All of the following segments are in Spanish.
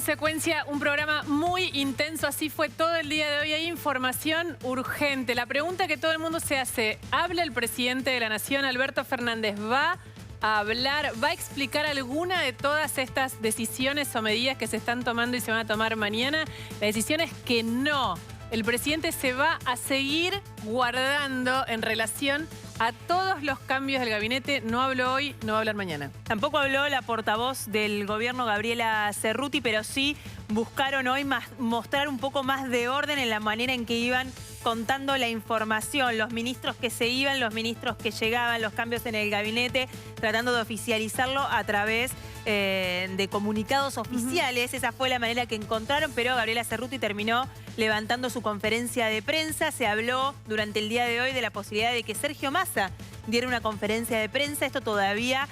Consecuencia, un programa muy intenso, así fue todo el día de hoy. Hay información urgente. La pregunta que todo el mundo se hace, ¿habla el presidente de la Nación, Alberto Fernández? ¿Va a hablar, va a explicar alguna de todas estas decisiones o medidas que se están tomando y se van a tomar mañana? La decisión es que no. El presidente se va a seguir guardando en relación a todos los cambios del gabinete. No habló hoy, no va a hablar mañana. Tampoco habló la portavoz del gobierno, Gabriela Cerruti, pero sí buscaron hoy mostrar un poco más de orden en la manera en que iban contando la información. Los ministros que se iban, los ministros que llegaban, los cambios en el gabinete, tratando de oficializarlo a través de comunicados oficiales. Esa fue la manera que encontraron, pero Gabriela Cerruti terminó levantando su conferencia de prensa. Se habló durante el día de hoy de la posibilidad de que Sergio Massa diera una conferencia de prensa. Esto todavía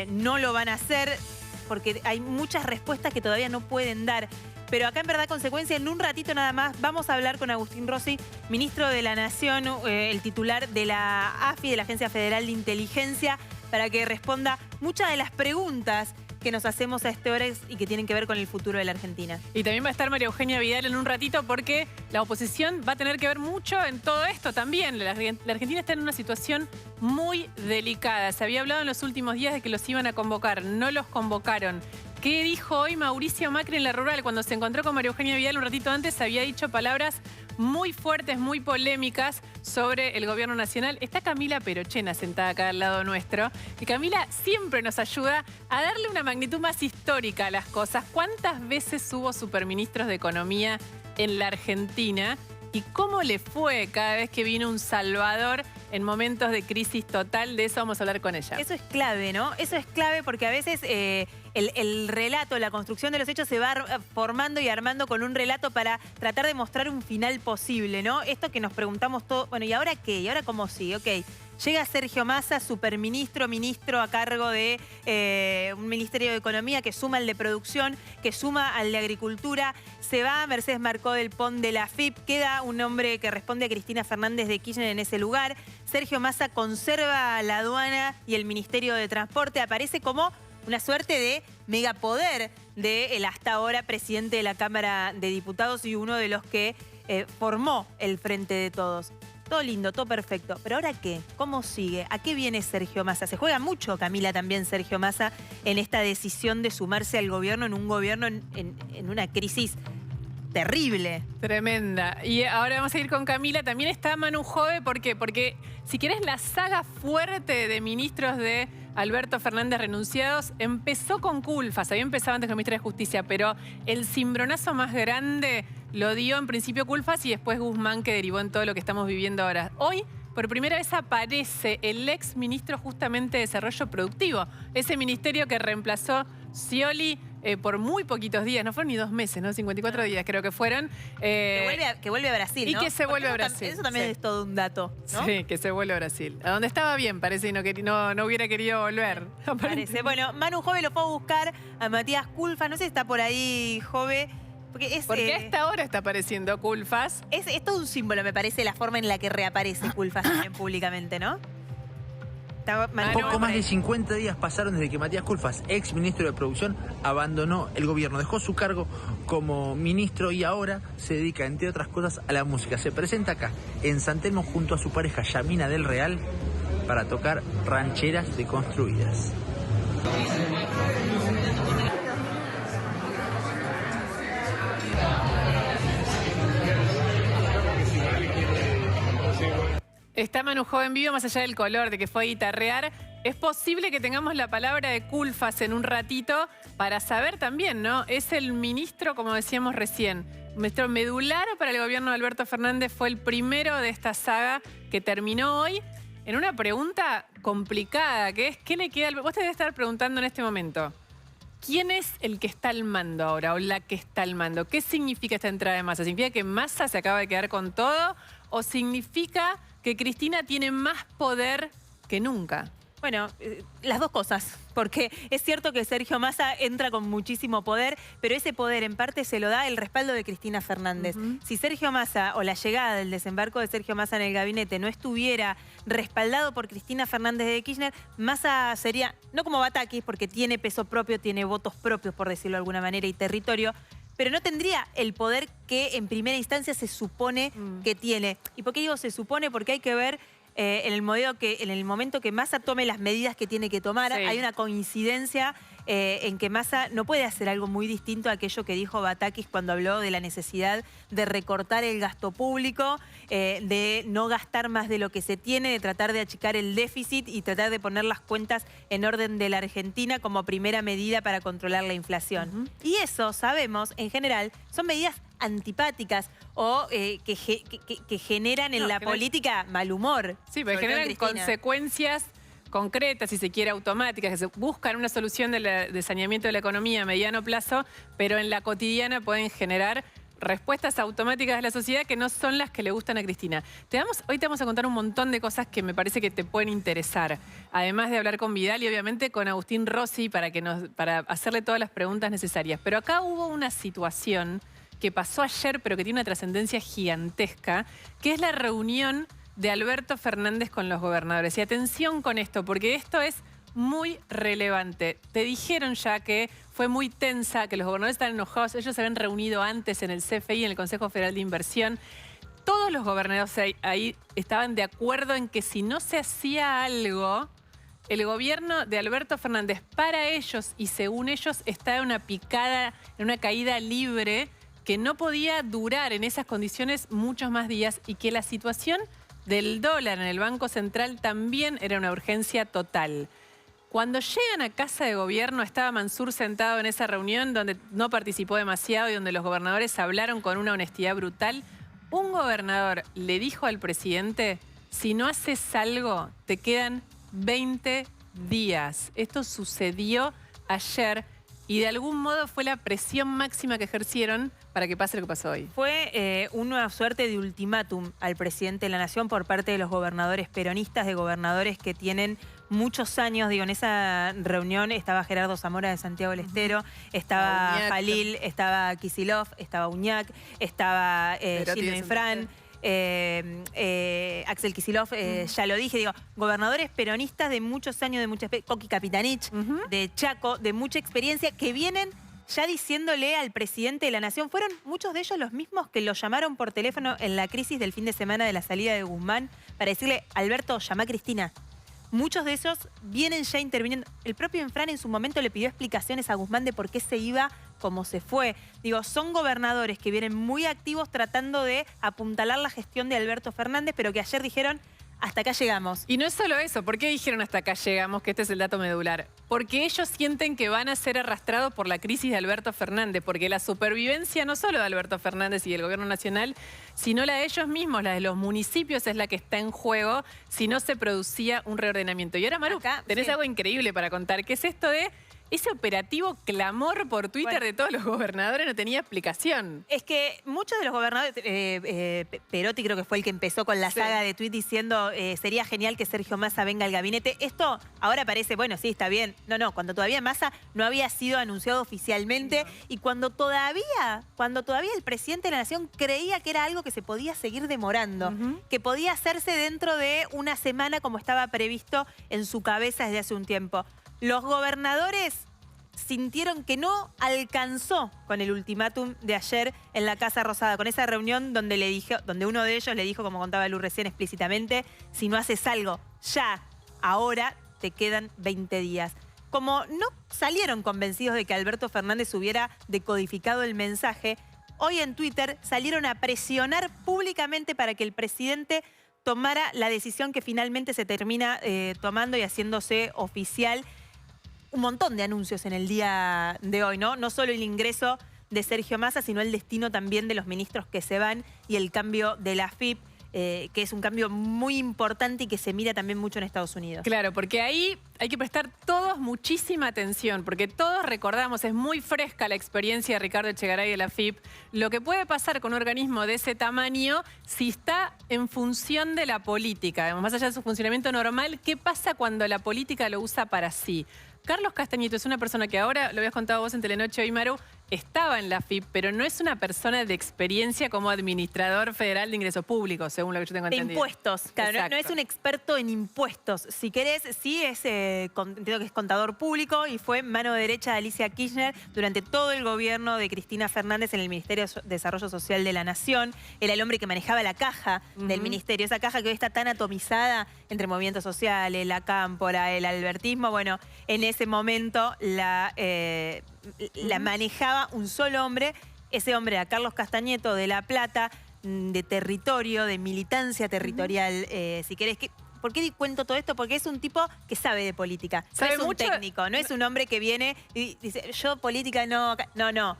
no lo van a hacer porque hay muchas respuestas que todavía no pueden dar. Pero acá en verdad, Consecuencia, en un ratito nada más vamos a hablar con Agustín Rossi, ministro de la Nación, el titular de la AFI, de la Agencia Federal de Inteligencia, para que responda muchas de las preguntas que nos hacemos a esta hora y que tienen que ver con el futuro de la Argentina. Y también va a estar María Eugenia Vidal en un ratito porque la oposición va a tener que ver mucho en todo esto también. La Argentina está en una situación muy delicada. Se había hablado en los últimos días de que los iban a convocar, no los convocaron. ¿Qué dijo hoy Mauricio Macri en La Rural? Cuando se encontró con María Eugenia Vidal un ratito antes, había dicho palabras muy fuertes, muy polémicas sobre el gobierno nacional. Está Camila Perochena sentada acá al lado nuestro. Y Camila siempre nos ayuda a darle una magnitud más histórica a las cosas. ¿Cuántas veces hubo superministros de Economía en la Argentina? ¿Y cómo le fue cada vez que vino un salvador en momentos de crisis total? De eso vamos a hablar con ella. Eso es clave, ¿no? Eso es clave porque a veces el relato, la construcción de los hechos se va formando y armando con un relato para tratar de mostrar un final posible, ¿no? Esto que nos preguntamos todos, bueno, ¿y ahora qué? ¿Y ahora cómo sigue? Ok, llega Sergio Massa, superministro, ministro a cargo de un Ministerio de Economía que suma al de Producción, que suma al de Agricultura. Se va Mercedes Marcó del Pont de la FIP, queda un hombre que responde a Cristina Fernández de Kirchner en ese lugar. Sergio Massa conserva la aduana y el Ministerio de Transporte. Aparece como una suerte de megapoder del hasta ahora presidente de la Cámara de Diputados y uno de los que formó el Frente de Todos. Todo lindo, todo perfecto. ¿Pero ahora qué? ¿Cómo sigue? ¿A qué viene Sergio Massa? Se juega mucho, Camila, también Sergio Massa, en esta decisión de sumarse al gobierno, en un gobierno en una crisis terrible. Tremenda. Y ahora vamos a ir con Camila. También está Manu Jove. ¿Por qué? Porque si querés, la saga fuerte de ministros de Alberto Fernández renunciados empezó con Culfas. Había empezado antes con el ministro de Justicia, pero el cimbronazo más grande lo dio en principio Culfas y después Guzmán, que derivó en todo lo que estamos viviendo ahora. Hoy, por primera vez, aparece el ex ministro justamente de Desarrollo Productivo. Ese ministerio que reemplazó Scioli por muy poquitos días, no fueron ni 2 meses, ¿no? 54 días creo que fueron. Que vuelve a Brasil, ¿no? Y que se vuelve a Brasil. Eso también es todo un dato, ¿no? Sí, que se vuelve a Brasil. A donde estaba bien, parece, y no hubiera querido volver. Parece. Bueno, Manu Jove lo fue a buscar a Matías Culfas. No sé si está por ahí, Jove. Porque a esta hora está apareciendo Culfas. Es todo un símbolo, me parece, la forma en la que reaparece Culfas también públicamente, ¿no? Poco más de 50 días pasaron desde que Matías Culfas, ex ministro de Producción, abandonó el gobierno. Dejó su cargo como ministro y ahora se dedica, entre otras cosas, a la música. Se presenta acá, en San Telmo, junto a su pareja Yamina del Real, para tocar rancheras deconstruidas. Está Manu Jove en vivo, más allá del color, de que fue a guitarrear. Es posible que tengamos la palabra de Culfas en un ratito para saber también, ¿no? Es el ministro, como decíamos recién, ministro medular para el gobierno de Alberto Fernández. Fue el primero de esta saga que terminó hoy en una pregunta complicada, que es ¿qué le queda al... Vos te debes estar preguntando en este momento, ¿quién es el que está al mando ahora o la que está al mando? ¿Qué significa esta entrada de Massa? ¿Significa que Massa se acaba de quedar con todo o significa que Cristina tiene más poder que nunca? Bueno, las dos cosas, porque es cierto que Sergio Massa entra con muchísimo poder, pero ese poder en parte se lo da el respaldo de Cristina Fernández. Si Sergio Massa o la llegada del desembarco de Sergio Massa en el gabinete no estuviera respaldado por Cristina Fernández de Kirchner, Massa sería, no como Batakis, porque tiene peso propio, tiene votos propios, por decirlo de alguna manera, y territorio, pero no tendría el poder que en primera instancia se supone que tiene. ¿Y por qué digo se supone? Porque hay que ver en el momento que Massa tome las medidas que tiene que tomar. Hay una coincidencia en que Massa no puede hacer algo muy distinto a aquello que dijo Batakis cuando habló de la necesidad de recortar el gasto público, de no gastar más de lo que se tiene, de tratar de achicar el déficit y tratar de poner las cuentas en orden de la Argentina como primera medida para controlar la inflación. Y eso, sabemos, en general, son medidas antipáticas o que generan en la política mal humor. Sí, pero generan consecuencias concretas, si se quiere, automáticas, que se buscan una solución de saneamiento de la economía a mediano plazo, pero en la cotidiana pueden generar respuestas automáticas de la sociedad que no son las que le gustan a Cristina. Hoy te vamos a contar un montón de cosas que me parece que te pueden interesar. Además de hablar con Vidal y obviamente con Agustín Rossi para hacerle todas las preguntas necesarias. Pero acá hubo una situación que pasó ayer, pero que tiene una trascendencia gigantesca, que es la reunión de Alberto Fernández con los gobernadores. Y atención con esto, porque esto es muy relevante. Te dijeron ya que fue muy tensa, que los gobernadores están enojados. Ellos se habían reunido antes en el CFI, en el Consejo Federal de Inversión. Todos los gobernadores ahí estaban de acuerdo en que si no se hacía algo, el gobierno de Alberto Fernández, para ellos y según ellos, estaba en una picada, en una caída libre, que no podía durar en esas condiciones muchos más días y que la situación del dólar en el Banco Central también era una urgencia total. Cuando llegan a Casa de Gobierno, estaba Mansur sentado en esa reunión donde no participó demasiado y donde los gobernadores hablaron con una honestidad brutal. Un gobernador le dijo al presidente, si no haces algo, te quedan 20 días. Esto sucedió ayer y de algún modo fue la presión máxima que ejercieron para que pase lo que pasó hoy. Fue una suerte de ultimátum al presidente de la Nación por parte de los gobernadores peronistas, de gobernadores que tienen muchos años. Digo, en esa reunión estaba Gerardo Zamora de Santiago del Estero, estaba Jalil, estaba Kicillof, estaba Uñac, estaba Gildo Infran, Axel Kicillof, ya lo dije, digo, gobernadores peronistas de muchos años, de mucha experiencia, Coqui Capitanich, de Chaco, de mucha experiencia, que vienen ya diciéndole al presidente de la Nación. Fueron muchos de ellos los mismos que lo llamaron por teléfono en la crisis del fin de semana de la salida de Guzmán para decirle, Alberto, llama a Cristina. Muchos de esos vienen ya interviniendo. El propio Infran en su momento le pidió explicaciones a Guzmán de por qué se iba como se fue. Digo, son gobernadores que vienen muy activos tratando de apuntalar la gestión de Alberto Fernández, pero que ayer dijeron, hasta acá llegamos. Y no es solo eso. ¿Por qué dijeron hasta acá llegamos? Que este es el dato medular. Porque ellos sienten que van a ser arrastrados por la crisis de Alberto Fernández. Porque la supervivencia no solo de Alberto Fernández y del gobierno nacional, sino la de ellos mismos, la de los municipios, es la que está en juego si no se producía un reordenamiento. Y ahora, Maru, tenés algo increíble para contar, que es esto de ese operativo clamor por Twitter de todos los gobernadores no tenía explicación. Es que muchos de los gobernadores, Perotti creo que fue el que empezó con la saga de tuit diciendo sería genial que Sergio Massa venga al gabinete. Esto ahora parece, bueno, sí, está bien. No, cuando todavía Massa no había sido anunciado oficialmente y cuando todavía el presidente de la Nación creía que era algo que se podía seguir demorando, que podía hacerse dentro de una semana como estaba previsto en su cabeza desde hace un tiempo. Los gobernadores sintieron que no alcanzó con el ultimátum de ayer en la Casa Rosada, con esa reunión donde uno de ellos le dijo, como contaba Lu recién explícitamente, si no haces algo ya, ahora, te quedan 20 días. Como no salieron convencidos de que Alberto Fernández hubiera decodificado el mensaje, hoy en Twitter salieron a presionar públicamente para que el presidente tomara la decisión que finalmente se termina tomando y haciéndose oficial. Un montón de anuncios en el día de hoy, ¿no? No solo el ingreso de Sergio Massa, sino el destino también de los ministros que se van y el cambio de la AFIP. que es un cambio muy importante y que se mira también mucho en Estados Unidos. Claro, porque ahí hay que prestar todos muchísima atención, porque todos recordamos, es muy fresca la experiencia de Ricardo Echegaray de la AFIP, lo que puede pasar con un organismo de ese tamaño si está en función de la política, más allá de su funcionamiento normal, ¿qué pasa cuando la política lo usa para sí? Carlos Castañeto es una persona que ahora, lo habías contado vos en Telenoche hoy, Maru, estaba en la AFIP, pero no es una persona de experiencia como administrador federal de ingresos públicos, según lo que yo tengo entendido. De impuestos, claro, no es Exacto. un experto en impuestos. Si querés, sí entiendo que es contador público y fue mano derecha de Alicia Kirchner durante todo el gobierno de Cristina Fernández en el Ministerio de Desarrollo Social de la Nación. Era el hombre que manejaba la caja del ministerio, esa caja que hoy está tan atomizada entre movimientos sociales, la cámpora, el albertismo. Bueno, en ese momento la manejaba un solo hombre. Ese hombre era Carlos Castañeto de La Plata, de territorio, de militancia territorial, si querés. ¿Por qué cuento todo esto? Porque es un tipo que sabe de política. No ¿Sabe es un mucho? técnico, no es un hombre que viene y dice, yo política no. No.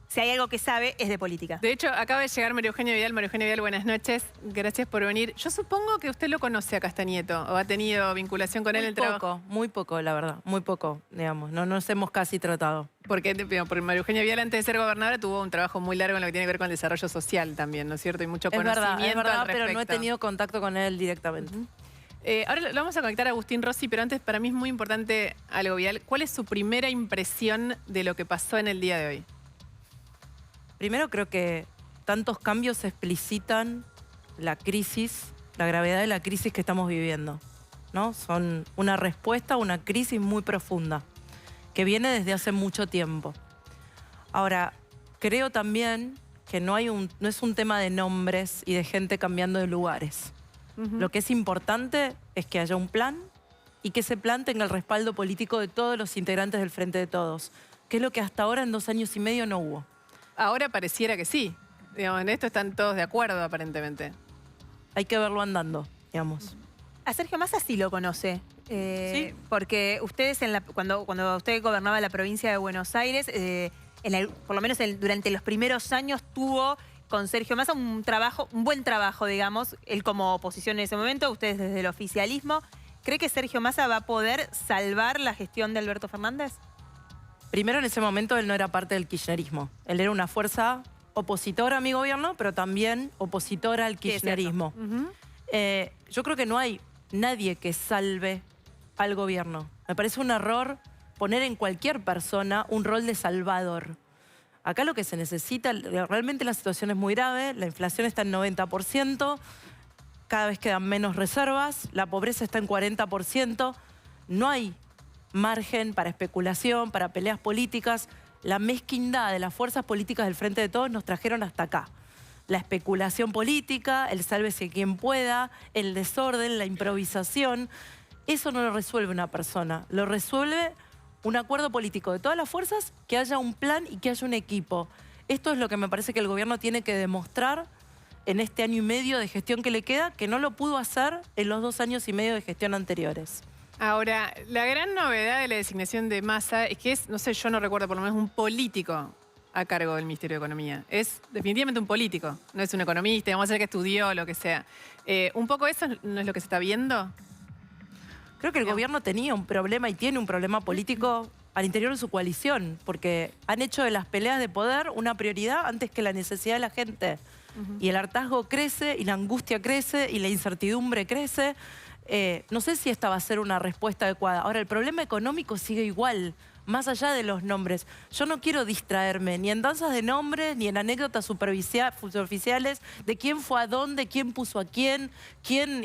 Si hay algo que sabe, es de política. De hecho, acaba de llegar María Eugenia Vidal. María Eugenia Vidal, buenas noches. Gracias por venir. Yo supongo que usted lo conoce a Castañeto o ha tenido vinculación con él en el trabajo. Muy poco, la verdad. Muy poco, digamos. No nos hemos casi tratado. Porque María Eugenia Vidal, antes de ser gobernadora, tuvo un trabajo muy largo en lo que tiene que ver con el desarrollo social también, ¿no es cierto? Y mucho conocimiento Es verdad, al pero no he respecto. tenido contacto con él directamente. Ahora lo vamos a conectar a Agustín Rossi, pero antes para mí es muy importante algo, Vidal. ¿Cuál es su primera impresión de lo que pasó en el día de hoy? Primero creo que tantos cambios explicitan la crisis, la gravedad de la crisis que estamos viviendo, ¿no? Son una respuesta a una crisis muy profunda que viene desde hace mucho tiempo. Ahora, creo también que no es un tema de nombres y de gente cambiando de lugares. Lo que es importante es que haya un plan y que ese plan tenga el respaldo político de todos los integrantes del Frente de Todos, que es lo que hasta ahora en 2 años y medio no hubo. Ahora pareciera que sí. Digamos, en esto están todos de acuerdo, aparentemente. Hay que verlo andando, digamos. A Sergio Massa sí lo conoce. Sí. Porque ustedes, cuando usted gobernaba la provincia de Buenos Aires, por lo menos durante los primeros años tuvo con Sergio Massa un buen trabajo, digamos. Él como oposición en ese momento, ustedes desde el oficialismo. ¿Cree que Sergio Massa va a poder salvar la gestión de Alberto Fernández? Primero, en ese momento, él no era parte del kirchnerismo. Él era una fuerza opositora a mi gobierno, pero también opositora al kirchnerismo. Yo creo que no hay nadie que salve al gobierno. Me parece un error poner en cualquier persona un rol de salvador. Acá lo que se necesita, realmente la situación es muy grave, la inflación está en 90%, cada vez quedan menos reservas, la pobreza está en 40%, no hay margen para especulación, para peleas políticas. La mezquindad de las fuerzas políticas del Frente de Todos nos trajeron hasta acá. La especulación política, el sálvese quien pueda, el desorden, la improvisación, eso no lo resuelve una persona, lo resuelve un acuerdo político de todas las fuerzas, que haya un plan y que haya un equipo. Esto es lo que me parece que el gobierno tiene que demostrar en este año y medio de gestión que le queda, que no lo pudo hacer en los 2 años y medio de gestión anteriores. Ahora, la gran novedad de la designación de Massa es que es, no sé, yo no recuerdo, por lo menos un político a cargo del Ministerio de Economía. Es definitivamente un político, no es un economista, vamos a decir que estudió, lo que sea. ¿Un poco eso no es lo que se está viendo? Creo que el gobierno tenía un problema y tiene un problema político al interior de su coalición, porque han hecho de las peleas de poder una prioridad antes que la necesidad de la gente. Y el hartazgo crece, y la angustia crece, y la incertidumbre crece. No sé si esta va a ser una respuesta adecuada. Ahora, el problema económico sigue igual, más allá de los nombres. Yo no quiero distraerme ni en danzas de nombres, ni en anécdotas superficiales de quién fue a dónde, quién puso a quién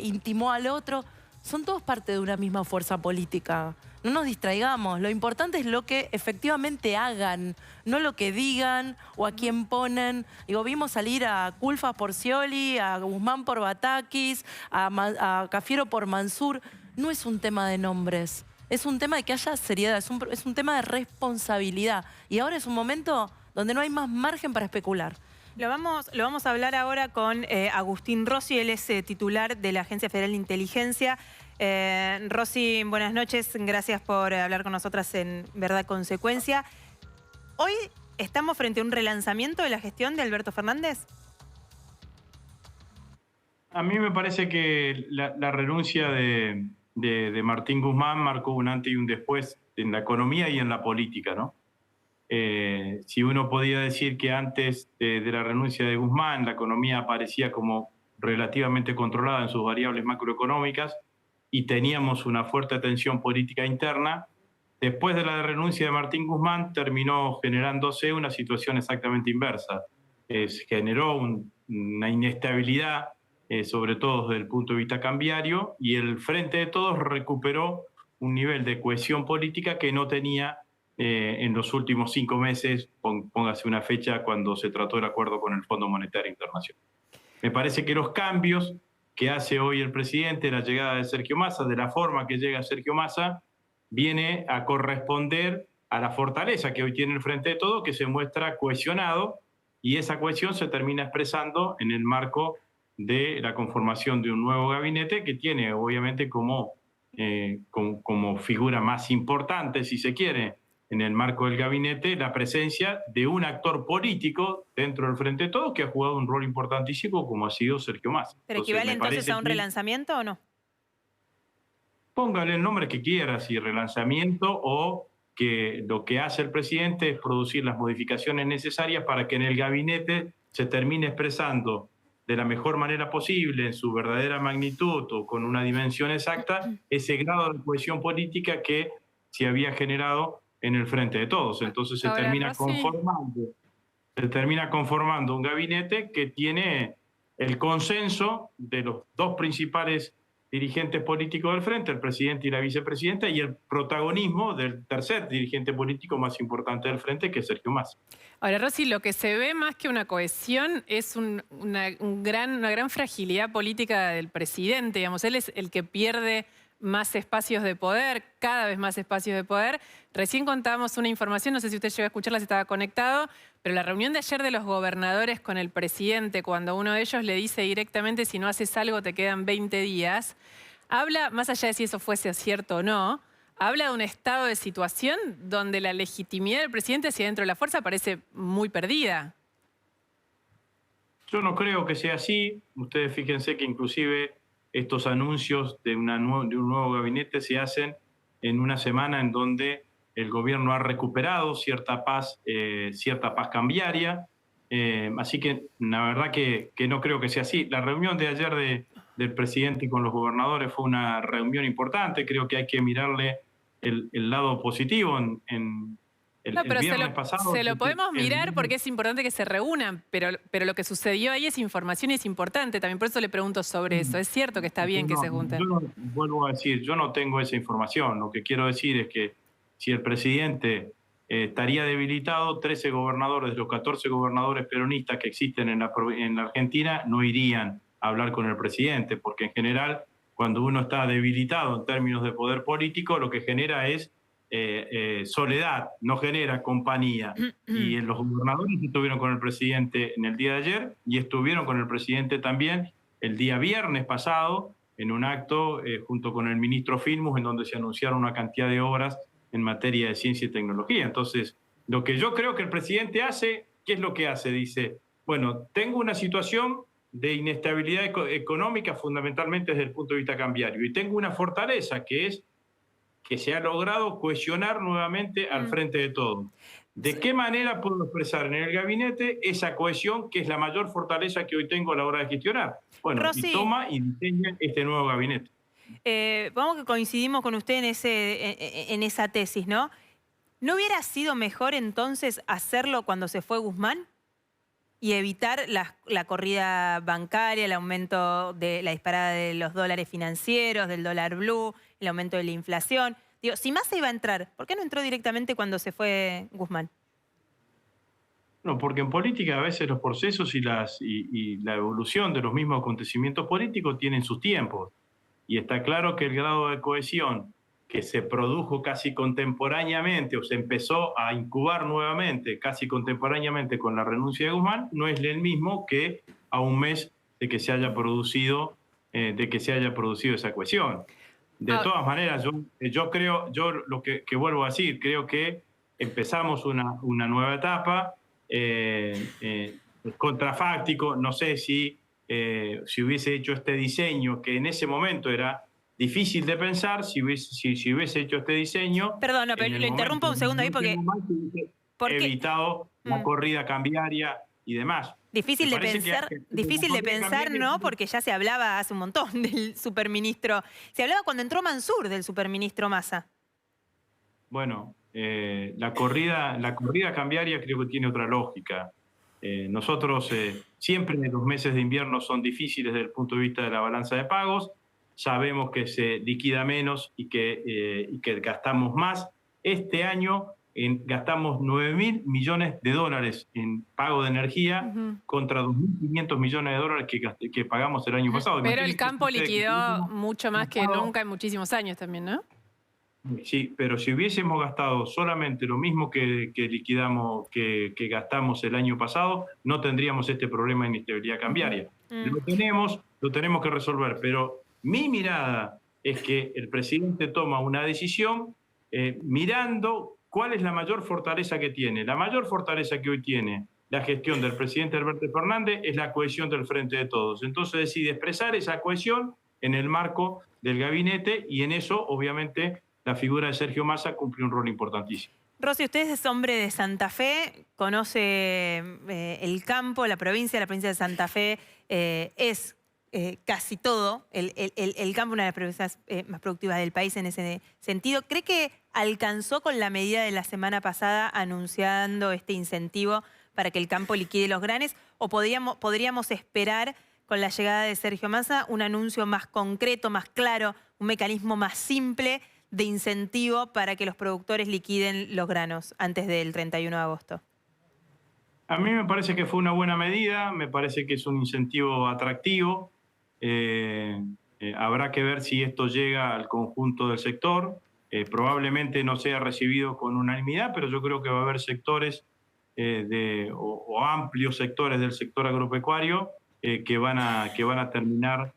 intimó al otro. Son todos parte de una misma fuerza política. No nos distraigamos. Lo importante es lo que efectivamente hagan, no lo que digan o a quién ponen. Digo, vimos salir a Culfas por Scioli, a Guzmán por Batakis, a Cafiero por Mansur. No es un tema de nombres. Es un tema de que haya seriedad, es un tema de responsabilidad. Y ahora es un momento donde no hay más margen para especular. Lo vamos a hablar ahora con Agustín Rossi, él es titular de la Agencia Federal de Inteligencia. Rossi, buenas noches, gracias por hablar con nosotras en Verdad Consecuencia. ¿Hoy estamos frente a un relanzamiento de la gestión de Alberto Fernández? A mí me parece que la renuncia de Martín Guzmán marcó un antes y un después en la economía y en la política, ¿no? Si uno podía decir que antes de la renuncia de Guzmán la economía parecía como relativamente controlada en sus variables macroeconómicas y teníamos una fuerte tensión política interna, después de la renuncia de Martín Guzmán terminó generándose una situación exactamente inversa. Se generó una inestabilidad, sobre todo desde el punto de vista cambiario, y el Frente de Todos recuperó un nivel de cohesión política que no tenía en los últimos 5 meses, póngase una fecha, cuando se trató el acuerdo con el Fondo Monetario Internacional. Me parece que los cambios que hace hoy el presidente, la llegada de Sergio Massa, de la forma que llega Sergio Massa, viene a corresponder a la fortaleza que hoy tiene el Frente de Todos, que se muestra cohesionado, y esa cohesión se termina expresando en el marco de la conformación de un nuevo gabinete que tiene obviamente como figura más importante, si se quiere, en el marco del gabinete, la presencia de un actor político dentro del Frente de Todos que ha jugado un rol importantísimo como ha sido Sergio Massa. ¿Pero equivale entonces a un relanzamiento o no? Póngale el nombre que quiera, si relanzamiento o que lo que hace el presidente es producir las modificaciones necesarias para que en el gabinete se termine expresando de la mejor manera posible, en su verdadera magnitud o con una dimensión exacta, ese grado de cohesión política que se había generado en el Frente de Todos. Entonces se termina conformando un gabinete que tiene el consenso de los dos principales dirigentes políticos del Frente, el presidente y la vicepresidenta, y el protagonismo del tercer dirigente político más importante del Frente, que es Sergio Massa. Ahora, Rossi, lo que se ve más que una cohesión es una gran fragilidad política del presidente. Digamos, él es el que pierde más espacios de poder, cada vez más espacios de poder. Recién contábamos una información, no sé si usted llegó a escucharla, si estaba conectado, pero la reunión de ayer de los gobernadores con el presidente, cuando uno de ellos le dice directamente si no haces algo te quedan 20 días, habla, más allá de si eso fuese cierto o no, habla de un estado de situación donde la legitimidad del presidente hacia dentro de la fuerza parece muy perdida. Yo no creo que sea así. Ustedes fíjense que inclusive estos anuncios de un nuevo gabinete se hacen en una semana en donde el gobierno ha recuperado cierta paz cambiaria. Así que la verdad que no creo que sea así. La reunión de ayer del presidente con los gobernadores fue una reunión importante. Creo que hay que mirarle el lado positivo. El viernes pasado, se lo podemos mirar porque es importante que se reúnan, pero lo que sucedió ahí es información y es importante también. Por eso le pregunto sobre eso. Es cierto que está bien que se junten. Yo vuelvo a decir, yo no tengo esa información. Lo que quiero decir es que si el presidente estaría debilitado, 13 gobernadores de los 14 gobernadores peronistas que existen en la Argentina no irían a hablar con el presidente, porque en general, cuando uno está debilitado en términos de poder político, lo que genera es soledad, no genera compañía. Y los gobernadores estuvieron con el presidente en el día de ayer y estuvieron con el presidente también el día viernes pasado en un acto junto con el ministro Filmus, en donde se anunciaron una cantidad de obras en materia de ciencia y tecnología. Entonces, lo que yo creo que el presidente hace, ¿qué es lo que hace? Dice, bueno, tengo una situación de inestabilidad económica fundamentalmente desde el punto de vista cambiario y tengo una fortaleza que es que se ha logrado cohesionar nuevamente al Frente de Todos. ¿De qué manera puedo expresar en el gabinete esa cohesión que es la mayor fortaleza que hoy tengo a la hora de gestionar? Bueno, Rossi, y toma y diseña este nuevo gabinete. Vamos que coincidimos con usted en esa tesis, ¿no? ¿No hubiera sido mejor entonces hacerlo cuando se fue Guzmán y evitar la corrida bancaria, el aumento de la disparada de los dólares financieros, del dólar blue, el aumento de la inflación? Digo, si Massa iba a entrar, ¿por qué no entró directamente cuando se fue Guzmán? No, porque en política a veces los procesos y la evolución de los mismos acontecimientos políticos tienen sus tiempos. Y está claro que el grado de cohesión que se produjo casi contemporáneamente o se empezó a incubar nuevamente casi contemporáneamente con la renuncia de Guzmán no es el mismo que a un mes de que se haya producido esa cohesión. De todas maneras, yo creo, lo que vuelvo a decir, creo que empezamos una nueva etapa, contrafáctico, no sé si si hubiese hecho este diseño, que en ese momento era difícil de pensar, si hubiese hecho este diseño... Perdón, pero lo interrumpo un segundo ahí porque... evitado la corrida cambiaria y demás. Difícil de pensar, ¿no? Porque ya se hablaba hace un montón del superministro. Se hablaba cuando entró Mansur del superministro Massa. Bueno, la corrida cambiaria creo que tiene otra lógica. Nosotros siempre en los meses de invierno son difíciles desde el punto de vista de la balanza de pagos. Sabemos que se liquida menos y que gastamos más. Este año gastamos 9.000 millones de dólares en pago de energía contra 2.500 millones de dólares que pagamos el año pasado. Pero el campo liquidó mucho más que nunca en muchísimos años también, ¿no? Sí, pero si hubiésemos gastado solamente lo mismo que gastamos el año pasado, no tendríamos este problema de inestabilidad cambiaria. Lo tenemos que resolver, pero mi mirada es que el presidente toma una decisión mirando cuál es la mayor fortaleza que tiene. La mayor fortaleza que hoy tiene la gestión del presidente Alberto Fernández es la cohesión del Frente de Todos. Entonces decide expresar esa cohesión en el marco del gabinete y en eso, obviamente, la figura de Sergio Massa cumple un rol importantísimo. Rosy, usted es hombre de Santa Fe, conoce el campo, la provincia de Santa Fe es casi todo, el campo, una de las provincias más productivas del país en ese sentido. ¿Cree que alcanzó con la medida de la semana pasada anunciando este incentivo para que el campo liquide los granes? ¿O podríamos esperar con la llegada de Sergio Massa un anuncio más concreto, más claro, un mecanismo más simple de incentivo para que los productores liquiden los granos antes del 31 de agosto? A mí me parece que fue una buena medida, me parece que es un incentivo atractivo. Habrá que ver si esto llega al conjunto del sector. Probablemente no sea recibido con unanimidad, pero yo creo que va a haber sectores o amplios sectores del sector agropecuario que van a terminar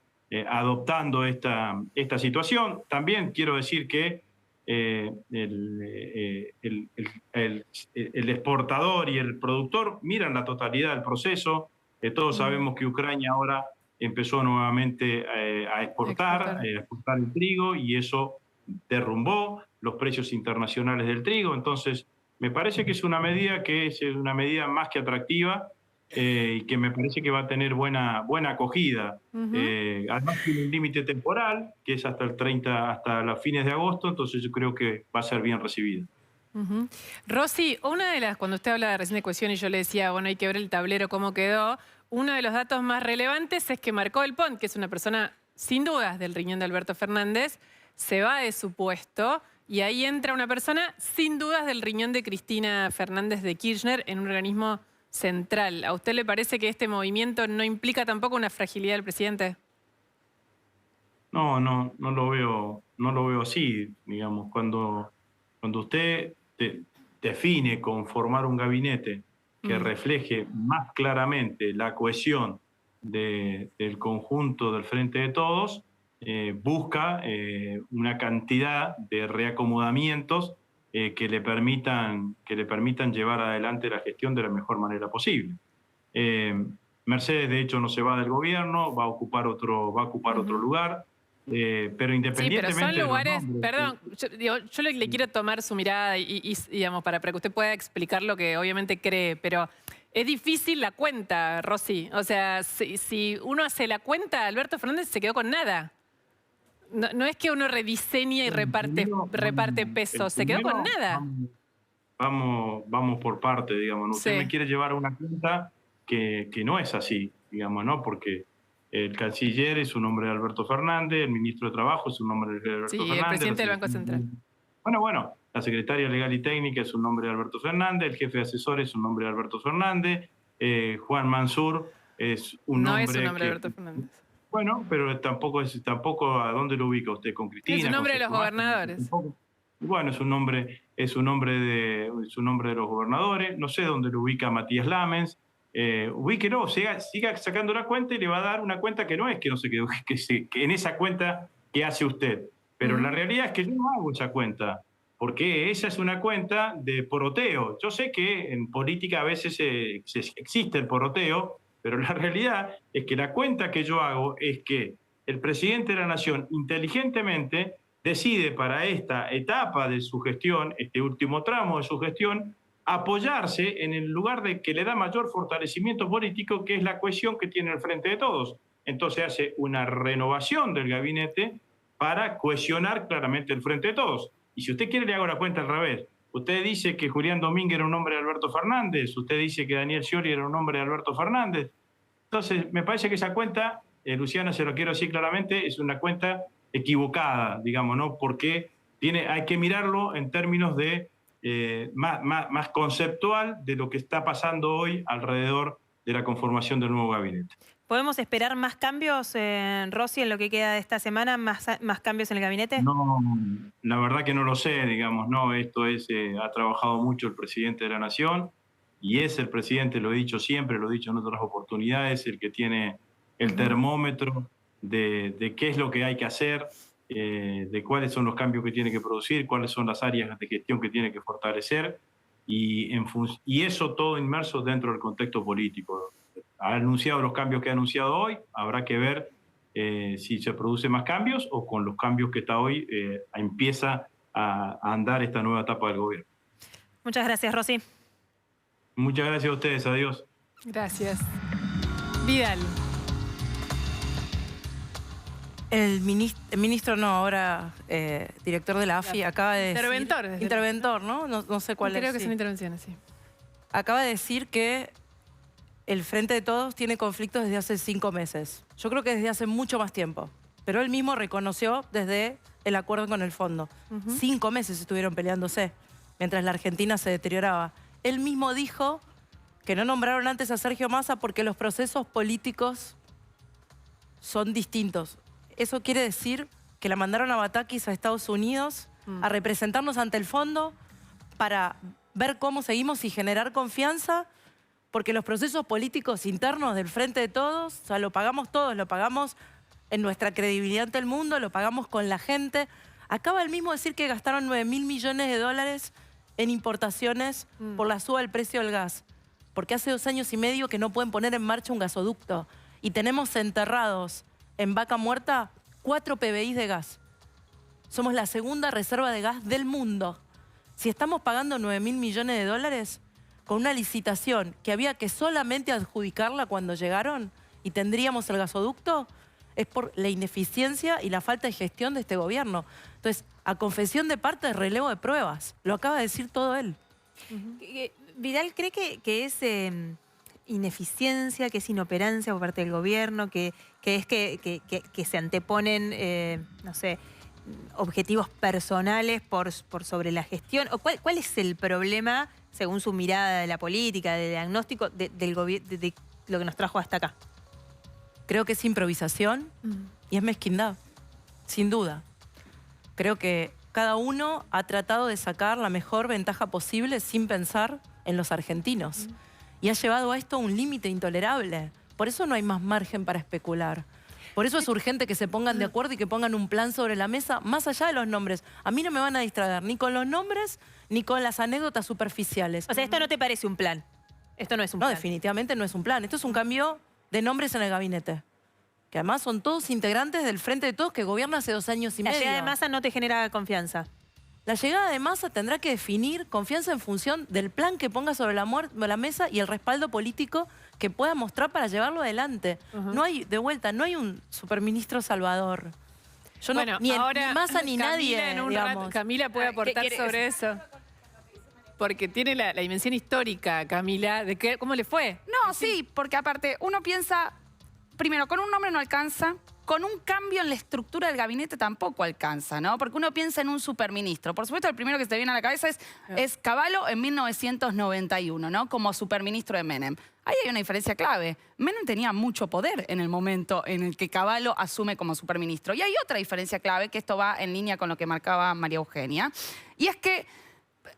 adoptando esta situación. También quiero decir que el exportador y el productor miran la totalidad del proceso. Todos sabemos que Ucrania ahora empezó nuevamente a exportar el trigo y eso derrumbó los precios internacionales del trigo. Entonces, me parece que es una medida más que atractiva y que me parece que va a tener buena acogida. Además tiene un límite temporal, que es hasta los fines de agosto, entonces yo creo que va a ser bien recibido. Rosy, cuando usted habla recién de cohesión y yo le decía, bueno, hay que ver el tablero cómo quedó, uno de los datos más relevantes es que Marcó del Pont, que es una persona sin dudas del riñón de Alberto Fernández, se va de su puesto y ahí entra una persona sin dudas del riñón de Cristina Fernández de Kirchner en un organismo central. ¿A usted le parece que este movimiento no implica tampoco una fragilidad del presidente? No lo veo así, digamos. Cuando usted define conformar un gabinete que refleje más claramente la cohesión del conjunto del Frente de Todos, busca una cantidad de reacomodamientos que le permitan llevar adelante la gestión de la mejor manera posible. Mercedes, de hecho, no se va del gobierno, va a ocupar otro lugar, pero independientemente... Sí, pero son lugares... nombres, perdón, yo le quiero tomar su mirada y digamos, para que usted pueda explicar lo que obviamente cree, pero es difícil la cuenta, Rosy. O sea, si uno hace la cuenta, Alberto Fernández se quedó con nada. No es que uno rediseña y reparte pesos, se quedó con nada. Vamos por parte, digamos. ¿No? Usted me quiere llevar a una cuenta que no es así, digamos, ¿no? Porque el canciller es un nombre de Alberto Fernández, el ministro de Trabajo es un nombre de Alberto Fernández. Sí, el presidente del Banco Central. Bueno, la secretaria legal y técnica es un nombre de Alberto Fernández, el jefe de asesores es un nombre de Alberto Fernández, Juan Mansur es un nombre... No es un nombre de Alberto Fernández. Bueno, pero tampoco ¿a dónde lo ubica usted? ¿Con Cristina? Es un nombre de los gobernadores. Bueno, es un nombre de los gobernadores. No sé dónde lo ubica Matías Lamens. Ubíquelo, siga sacando la cuenta y le va a dar una cuenta que no es que no sé que en esa cuenta que hace usted. Pero la realidad es que yo no hago esa cuenta, porque esa es una cuenta de poroteo. Yo sé que en política a veces existe el poroteo, Pero la realidad es que la cuenta que yo hago es que el presidente de la Nación inteligentemente decide para esta etapa de su gestión, este último tramo de su gestión, apoyarse en el lugar de que le da mayor fortalecimiento político, que es la cohesión que tiene el Frente de Todos. Entonces hace una renovación del gabinete para cohesionar claramente el Frente de Todos. Y si usted quiere, le hago la cuenta al revés. Usted dice que Julián Domínguez era un hombre de Alberto Fernández, usted dice que Daniel Scioli era un hombre de Alberto Fernández. Entonces, me parece que esa cuenta, Luciana, se lo quiero decir claramente, es una cuenta equivocada, digamos, ¿no? Porque hay que mirarlo en términos de más conceptual de lo que está pasando hoy alrededor de la conformación del nuevo gabinete. ¿Podemos esperar más cambios, Rossi, en lo que queda de esta semana? ¿Más cambios en el gabinete? No, la verdad que no lo sé, digamos, ¿no? Esto ha trabajado mucho el presidente de la Nación y es el presidente, lo he dicho siempre, lo he dicho en otras oportunidades, el que tiene el termómetro de qué es lo que hay que hacer, de cuáles son los cambios que tiene que producir, cuáles son las áreas de gestión que tiene que fortalecer y eso todo inmerso dentro del contexto político. Ha anunciado los cambios que ha anunciado hoy, habrá que ver si se producen más cambios o con los cambios que está hoy empieza a andar esta nueva etapa del gobierno. Muchas gracias, Rossi. Muchas gracias a ustedes, adiós. Gracias. Vidal. El ministro, no, ahora director de la AFI, acaba de decir... Interventor, ¿no? No sé cuál es. Creo que son intervenciones, sí. Acaba de decir que el Frente de Todos tiene conflictos desde hace 5 meses. Yo creo que desde hace mucho más tiempo. Pero él mismo reconoció desde el acuerdo con el fondo. 5 meses estuvieron peleándose, mientras la Argentina se deterioraba. Él mismo dijo que no nombraron antes a Sergio Massa porque los procesos políticos son distintos. Eso quiere decir que la mandaron a Batakis a Estados Unidos a representarnos ante el fondo para ver cómo seguimos y generar confianza, porque los procesos políticos internos del Frente de Todos, o sea, lo pagamos todos, lo pagamos en nuestra credibilidad ante el mundo, lo pagamos con la gente. Acaba él mismo de decir que gastaron 9.000 millones de dólares en importaciones por la suba del precio del gas, porque hace 2 años y medio que no pueden poner en marcha un gasoducto y tenemos enterrados en Vaca Muerta 4 PBI de gas. Somos la segunda reserva de gas del mundo. Si estamos pagando 9.000 millones de dólares con una licitación que había que solamente adjudicarla cuando llegaron y tendríamos el gasoducto, es por la ineficiencia y la falta de gestión de este gobierno. Entonces, a confesión de parte, relevo de pruebas. Lo acaba de decir todo él. Vidal, ¿cree que es ineficiencia, que es inoperancia por parte del gobierno, que es que se anteponen, no sé, objetivos personales por sobre la gestión? ¿O cuál es el problema, según su mirada de la política, de diagnóstico, de lo que nos trajo hasta acá? Creo que es improvisación y es mezquindad, sin duda. Creo que cada uno ha tratado de sacar la mejor ventaja posible sin pensar en los argentinos. Y ha llevado a esto a un límite intolerable. Por eso no hay más margen para especular. Por eso es urgente que se pongan de acuerdo y que pongan un plan sobre la mesa, más allá de los nombres. A mí no me van a distraer ni con los nombres ni con las anécdotas superficiales. O sea, ¿esto no te parece un plan? Esto no es un plan. No, definitivamente no es un plan. Esto es un cambio de nombres en el gabinete. Que además son todos integrantes del Frente de Todos que gobierna hace 2 años y medio. La llegada de Massa no te genera confianza. La llegada de Massa tendrá que definir confianza en función del plan que ponga sobre la mesa y el respaldo político que pueda mostrar para llevarlo adelante. No hay, de vuelta, no hay un superministro salvador. Yo bueno, no, ni Massa ni nadie, en un rato, Camila puede aportar sobre eso. Porque tiene la dimensión histórica, Camila, de cómo le fue. No, sí, porque aparte uno piensa, primero, con un nombre no alcanza, con un cambio en la estructura del gabinete tampoco alcanza, ¿no? Porque uno piensa en un superministro. Por supuesto, el primero que se te viene a la cabeza es Cavallo en 1991, ¿no? Como superministro de Menem. Ahí hay una diferencia clave. Menem tenía mucho poder en el momento en el que Cavallo asume como superministro. Y hay otra diferencia clave, que esto va en línea con lo que marcaba María Eugenia, y es que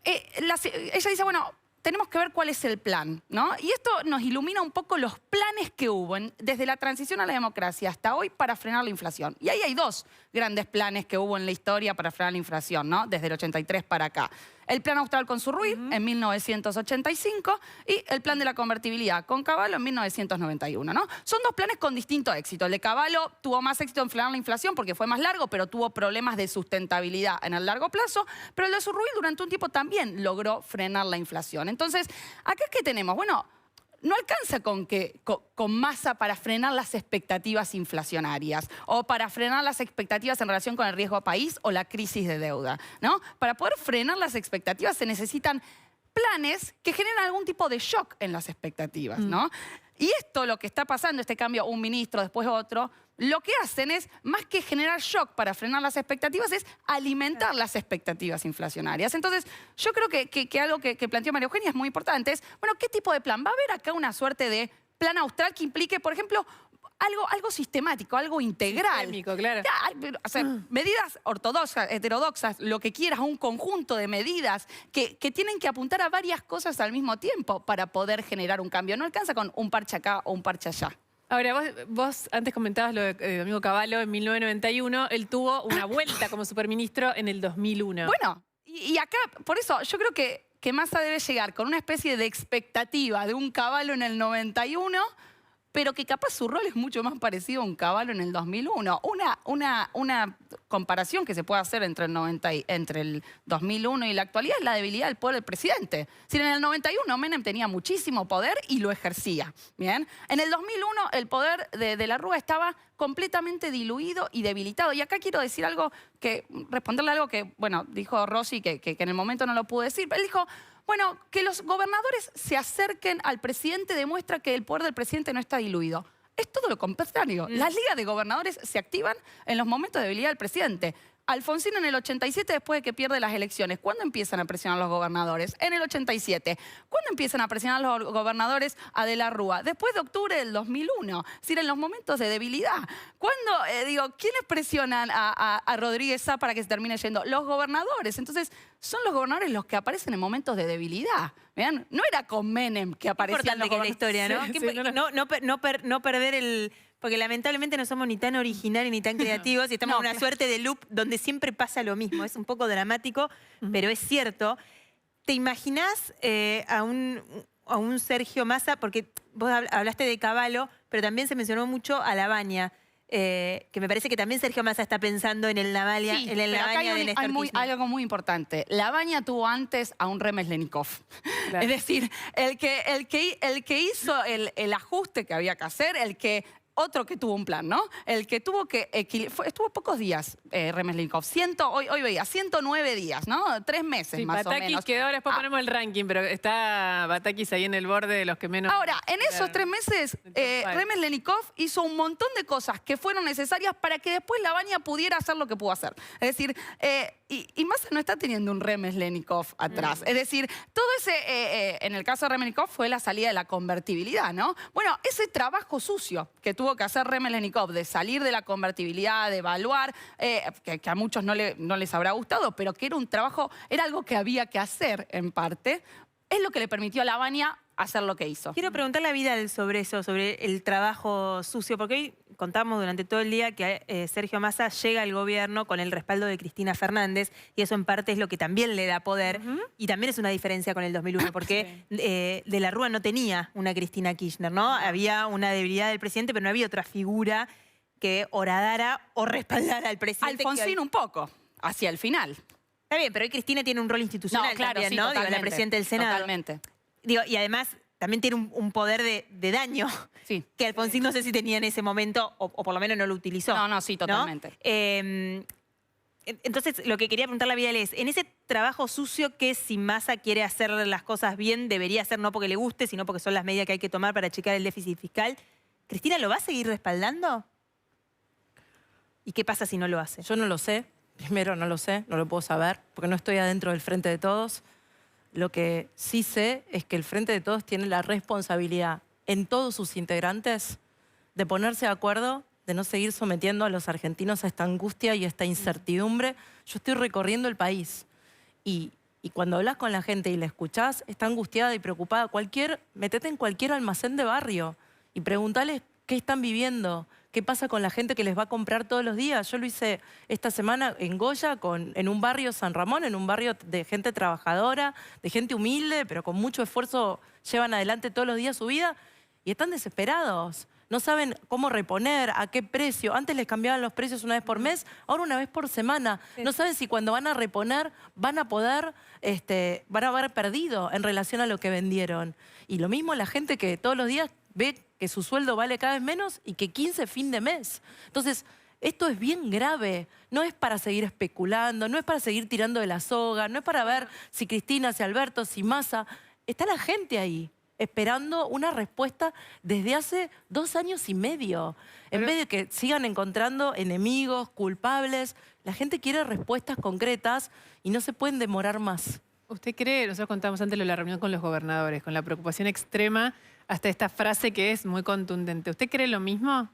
ella dice, bueno, tenemos que ver cuál es el plan, ¿no? Y esto nos ilumina un poco los planes que hubo desde la transición a la democracia hasta hoy para frenar la inflación. Y ahí hay 2 grandes planes que hubo en la historia para frenar la inflación, ¿no? Desde el 83 para acá. El plan austral con Surruí en 1985 y el plan de la convertibilidad con Cavallo en 1991, ¿no? Son dos planes con distinto éxito. El de Cavallo tuvo más éxito en frenar la inflación porque fue más largo, pero tuvo problemas de sustentabilidad en el largo plazo. Pero el de Surruí durante un tiempo también logró frenar la inflación. Entonces, ¿acá qué tenemos? Bueno, no alcanza con Massa para frenar las expectativas inflacionarias o para frenar las expectativas en relación con el riesgo país o la crisis de deuda, ¿no? Para poder frenar las expectativas se necesitan planes que generen algún tipo de shock en las expectativas, ¿no? Y esto, lo que está pasando, este cambio, un ministro, después otro, lo que hacen es, más que generar shock para frenar las expectativas, es alimentar las expectativas inflacionarias. Entonces, yo creo que algo que planteó María Eugenia es muy importante, es, bueno, ¿qué tipo de plan? ¿Va a haber acá una suerte de plan austral que implique, por ejemplo, algo sistemático, algo integral? Sistémico, claro. O sea, medidas ortodoxas, heterodoxas, lo que quieras, un conjunto de medidas que tienen que apuntar a varias cosas al mismo tiempo para poder generar un cambio. No alcanza con un parche acá o un parche allá. Ahora, vos antes comentabas lo de Domingo Cavallo en 1991. Él tuvo una vuelta como superministro en el 2001. Bueno, y acá, por eso, yo creo que Massa debe llegar con una especie de expectativa de un Cavallo en el 91, pero que capaz su rol es mucho más parecido a un Cavallo en el 2001. Una comparación que se puede hacer entre el 2001 y la actualidad es la debilidad del poder del presidente. Si en el 91 Menem tenía muchísimo poder y lo ejercía, ¿bien? En el 2001 el poder de la Rúa estaba completamente diluido y debilitado. Y acá quiero decir algo responderle algo que, bueno, dijo Rossi, que en el momento no lo pudo decir. Él dijo, bueno, que los gobernadores se acerquen al presidente demuestra que el poder del presidente no está diluido. Es todo lo contrario. Las ligas de gobernadores se activan en los momentos de debilidad del presidente. Alfonsín en el 87, después de que pierde las elecciones, ¿cuándo empiezan a presionar a los gobernadores? En el 87. ¿Cuándo empiezan a presionar a los gobernadores a De la Rúa? Después de octubre del 2001. Es decir, en los momentos de debilidad. ¿Cuándo, quiénes presionan a Rodríguez Sá para que se termine yendo? Los gobernadores. Entonces, son los gobernadores los que aparecen en momentos de debilidad. ¿Vean? No era con Menem que aparecían los gobernadores. Importante que la historia, ¿no? No perder el... Porque lamentablemente no somos ni tan originales ni tan creativos y estamos en una suerte de loop donde siempre pasa lo mismo. Es un poco dramático, pero es cierto. ¿Te imaginás a un Sergio Massa? Porque vos hablaste de Cavallo, pero también se mencionó mucho a Labaña. Que me parece que también Sergio Massa está pensando en el Labaña, sí, en el Labaña de Néstor Kirchner. Hay algo muy importante. Labaña tuvo antes a un Remeslenikov. Claro. Es decir, el que hizo el ajuste que había que hacer, otro que tuvo un plan, ¿no? El que tuvo que estuvo pocos días, Remeslenikov. Hoy veía 109 días, ¿no? 3 meses sí, más Batakis o menos. Quedó, ahora después ponemos el ranking, pero está Batakis ahí en el borde de los que menos... Ahora, en esos 3 meses, Remeslenikov hizo un montón de cosas que fueron necesarias para que después Labaña pudiera hacer lo que pudo hacer. Es decir, y Massa no está teniendo un Remeslenikov atrás. Es decir, todo ese, en el caso de Remeslenikov, fue la salida de la convertibilidad, ¿no? Bueno, ese trabajo sucio que tuvo que hacer Remeslenikov de salir de la convertibilidad, de evaluar, que a muchos no les habrá gustado, pero que era un trabajo, era algo que había que hacer en parte, es lo que le permitió a Labaña hacer lo que hizo. Quiero preguntarle a Vidal sobre eso, sobre el trabajo sucio, porque hoy contamos durante todo el día que Sergio Massa llega al gobierno con el respaldo de Cristina Fernández y eso en parte es lo que también le da poder y también es una diferencia con el 2001 porque De la Rúa no tenía una Cristina Kirchner, ¿no? Había una debilidad del presidente, pero no había otra figura que horadara o respaldara al presidente. Alfonsín un poco, hacia el final. Está bien, pero hoy Cristina tiene un rol institucional también, sí, ¿no? Digo, la presidenta del Senado. Totalmente. Digo, y además también tiene un poder de daño que Alfonsín no sé si tenía en ese momento o por lo menos no lo utilizó. No, sí, totalmente. ¿No? Entonces, lo que quería preguntarle a Vidal es, en ese trabajo sucio que si Massa quiere hacer las cosas bien, debería hacer no porque le guste, sino porque son las medidas que hay que tomar para checar el déficit fiscal, ¿Cristina lo va a seguir respaldando? ¿Y qué pasa si no lo hace? Yo no lo sé. Primero no lo sé, no lo puedo saber, porque no estoy adentro del Frente de Todos. Lo que sí sé es que el Frente de Todos tiene la responsabilidad en todos sus integrantes de ponerse de acuerdo, de no seguir sometiendo a los argentinos a esta angustia y a esta incertidumbre. Yo estoy recorriendo el país y cuando hablas con la gente y la escuchás, está angustiada y preocupada. Metete en cualquier almacén de barrio y preguntales qué están viviendo, qué pasa con la gente que les va a comprar todos los días. Yo lo hice esta semana en Goya, en un barrio San Ramón, en un barrio de gente trabajadora, de gente humilde, pero con mucho esfuerzo llevan adelante todos los días su vida y están desesperados. No saben cómo reponer, a qué precio. Antes les cambiaban los precios una vez por mes, ahora una vez por semana. No saben si cuando van a reponer van a poder, van a haber perdido en relación a lo que vendieron. Y lo mismo la gente que todos los días ve que su sueldo vale cada vez menos y que 15 fin de mes. Entonces, esto es bien grave. No es para seguir especulando, no es para seguir tirando de la soga, no es para ver si Cristina, si Alberto, si Massa. Está la gente ahí, esperando una respuesta desde hace 2 años y medio. En vez de que sigan encontrando enemigos, culpables, la gente quiere respuestas concretas y no se pueden demorar más. ¿Usted cree, nosotros contábamos antes de la reunión con los gobernadores, con la preocupación extrema hasta esta frase que es muy contundente? ¿Usted cree lo mismo